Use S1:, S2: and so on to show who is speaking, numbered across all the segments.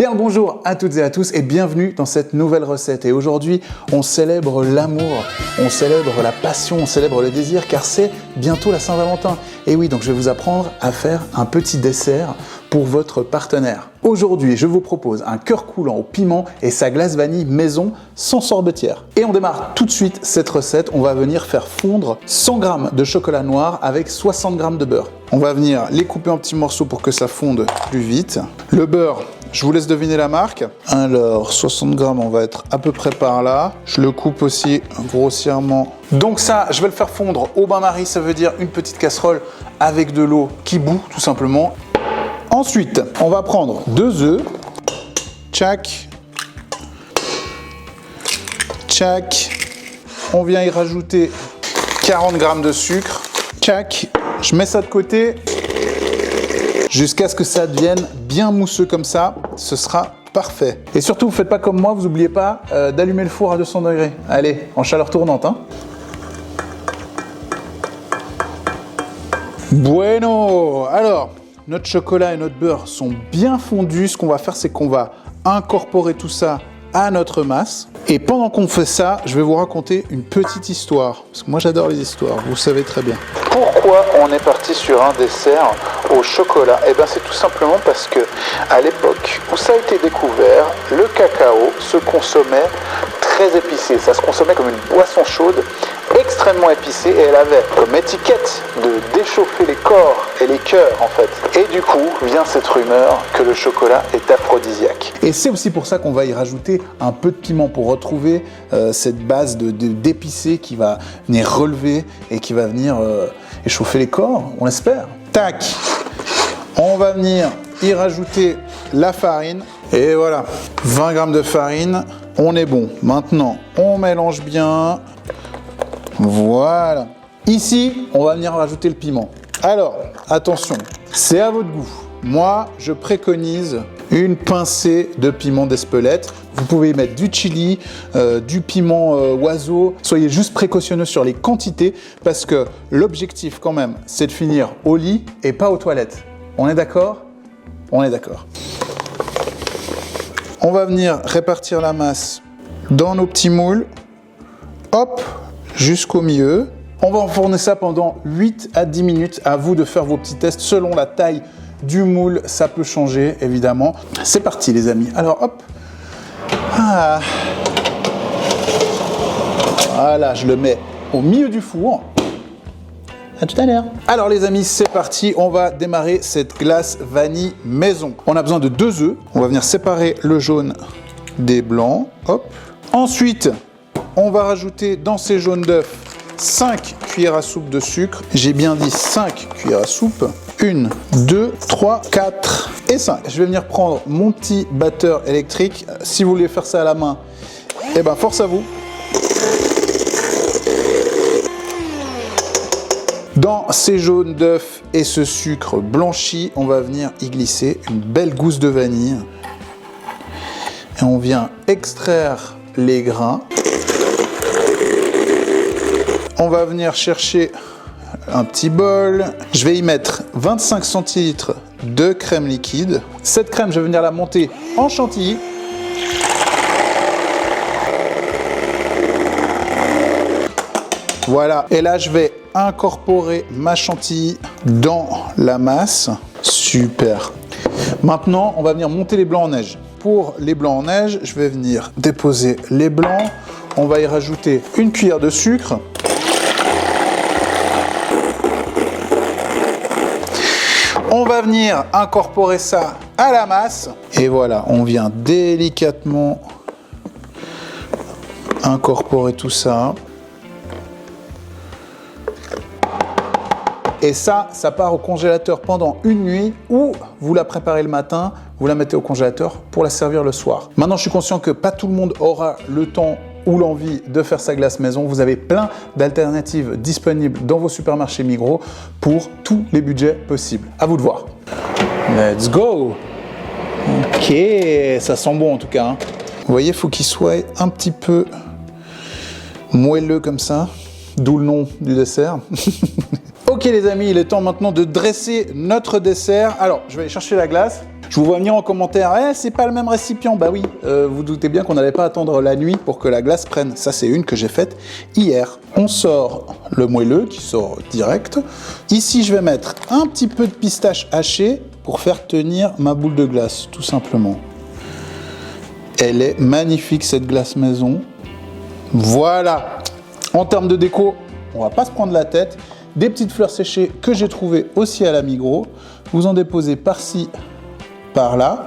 S1: Bien le bonjour à toutes et à tous et bienvenue dans cette nouvelle recette. Et aujourd'hui, on célèbre l'amour, on célèbre la passion, on célèbre le désir car c'est bientôt la Saint-Valentin. Et oui, donc je vais vous apprendre à faire un petit dessert pour votre partenaire. Aujourd'hui, je vous propose un cœur coulant au piment et sa glace vanille maison sans sorbetière. Et on démarre tout de suite cette recette. On va venir faire fondre 100 g de chocolat noir avec 60 g de beurre. On va venir les couper en petits morceaux pour que ça fonde plus vite. Le beurre, je vous laisse deviner la marque. Alors, 60 g, on va être à peu près par là. Je le coupe aussi grossièrement. Donc ça, je vais le faire fondre au bain-marie. Ça veut dire une petite casserole avec de l'eau qui bout, tout simplement. Ensuite, on va prendre 2 œufs. Tchac. Tchac. On vient y rajouter 40 g de sucre. Tchac. Je mets ça de côté jusqu'à ce que ça devienne bien mousseux comme ça. Ce sera parfait. Et surtout, vous ne faites pas comme moi, vous n'oubliez pas d'allumer le four à 200 degrés. Allez, en chaleur tournante. Hein. Bueno. Alors, notre chocolat et notre beurre sont bien fondus. Ce qu'on va faire, c'est qu'on va incorporer tout ça à notre masse. Et pendant qu'on fait ça, je vais vous raconter une petite histoire. Parce que moi, j'adore les histoires, vous le savez très bien. Pourquoi on est parti sur un dessert au chocolat? Eh bien, c'est tout simplement parce que à l'époque où ça a été découvert, le cacao se consommait très épicé. Ça se consommait comme une boisson chaude, extrêmement épicée, et elle avait comme étiquette de déchauffer les corps et les cœurs en fait. Et du coup vient cette rumeur que le chocolat est aphrodisiaque. Et c'est aussi pour ça qu'on va y rajouter un peu de piment pour retrouver cette base d'épicé qui va venir relever et qui va venir échauffer les corps, on l'espère. Tac. On va venir y rajouter la farine. Et voilà, 20 g de farine, on est bon. Maintenant, on mélange bien. Voilà. Ici, on va venir rajouter le piment. Alors, attention, c'est à votre goût. Moi, je préconise une pincée de piment d'Espelette. Vous pouvez y mettre du chili, du piment oiseau. Soyez juste précautionneux sur les quantités parce que l'objectif quand même, c'est de finir au lit et pas aux toilettes. On est d'accord? On est d'accord. On va venir répartir la masse dans nos petits moules. Hop, jusqu'au milieu. On va enfourner ça pendant 8 à 10 minutes. À vous de faire vos petits tests selon la taille du moule. Ça peut changer, évidemment. C'est parti, les amis. Alors, hop. Ah. Voilà, je le mets au milieu du four. À tout à l'heure. Alors les amis, c'est parti, on va démarrer cette glace vanille maison. On a besoin de 2 œufs. On va venir séparer le jaune des blancs. Hop. Ensuite, on va rajouter dans ces jaunes d'œufs 5 cuillères à soupe de sucre. J'ai bien dit 5 cuillères à soupe. 1, 2, 3, 4 et 5. Je vais venir prendre mon petit batteur électrique. Si vous voulez faire ça à la main, eh ben force à vous. Dans ces jaunes d'œufs et ce sucre blanchi, on va venir y glisser une belle gousse de vanille. Et on vient extraire les grains. On va venir chercher un petit bol. Je vais y mettre 25 centilitres de crème liquide. Cette crème, je vais venir la monter en chantilly. Voilà. Et là, je vais incorporer ma chantilly dans la masse. Super. Maintenant, on va venir monter les blancs en neige. Pour les blancs en neige, je vais venir déposer les blancs. On va y rajouter une cuillère de sucre. On va venir incorporer ça à la masse. Et voilà, on vient délicatement incorporer tout ça. Et ça part au congélateur pendant une nuit ou vous la préparez le matin, vous la mettez au congélateur pour la servir le soir. Maintenant, je suis conscient que pas tout le monde aura le temps ou l'envie de faire sa glace maison. Vous avez plein d'alternatives disponibles dans vos supermarchés Migros pour tous les budgets possibles. À vous de voir. Let's go! Ok, ça sent bon en tout cas. Hein. Vous voyez, il faut qu'il soit un petit peu moelleux comme ça, d'où le nom du dessert. Ok les amis, il est temps maintenant de dresser notre dessert. Alors, je vais aller chercher la glace. Je vous vois venir en commentaire, c'est pas le même récipient. Bah oui, vous doutez bien qu'on n'allait pas attendre la nuit pour que la glace prenne. Ça, c'est une que j'ai faite hier. On sort le moelleux qui sort direct. Ici, je vais mettre un petit peu de pistache haché pour faire tenir ma boule de glace, tout simplement. Elle est magnifique, cette glace maison. Voilà. En termes de déco, on va pas se prendre la tête. Des petites fleurs séchées que j'ai trouvées aussi à la Migros. Vous en déposez par-ci, par-là.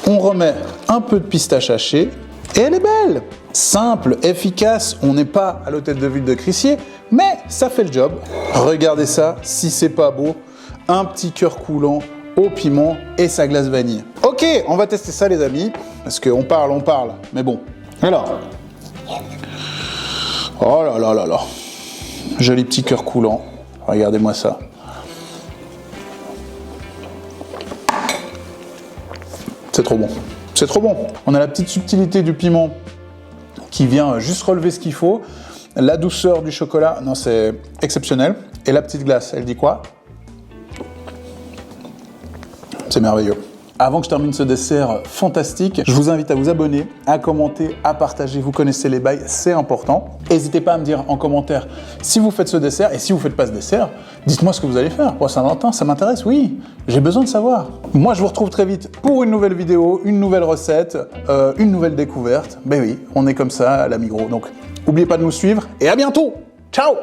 S1: On remet un peu de pistache hachée et elle est belle. Simple, efficace. On n'est pas à l'hôtel de ville de Crissier, mais ça fait le job. Regardez ça, si c'est pas beau. Un petit cœur coulant au piment et sa glace vanille. Ok, on va tester ça les amis, parce qu'on parle, mais bon. Alors, oh là là là là, joli petit cœur coulant, regardez-moi ça. C'est trop bon, c'est trop bon. On a la petite subtilité du piment qui vient juste relever ce qu'il faut. La douceur du chocolat, non c'est exceptionnel. Et la petite glace, elle dit quoi ? C'est merveilleux. Avant que je termine ce dessert fantastique, je vous invite à vous abonner, à commenter, à partager. Vous connaissez les bails, c'est important. N'hésitez pas à me dire en commentaire si vous faites ce dessert et si vous ne faites pas ce dessert, dites-moi ce que vous allez faire pour Saint-Valentin, ça m'intéresse, oui, j'ai besoin de savoir. Moi, je vous retrouve très vite pour une nouvelle vidéo, une nouvelle recette, une nouvelle découverte. Ben oui, on est comme ça à la Migros. Donc, n'oubliez pas de nous suivre et à bientôt. Ciao!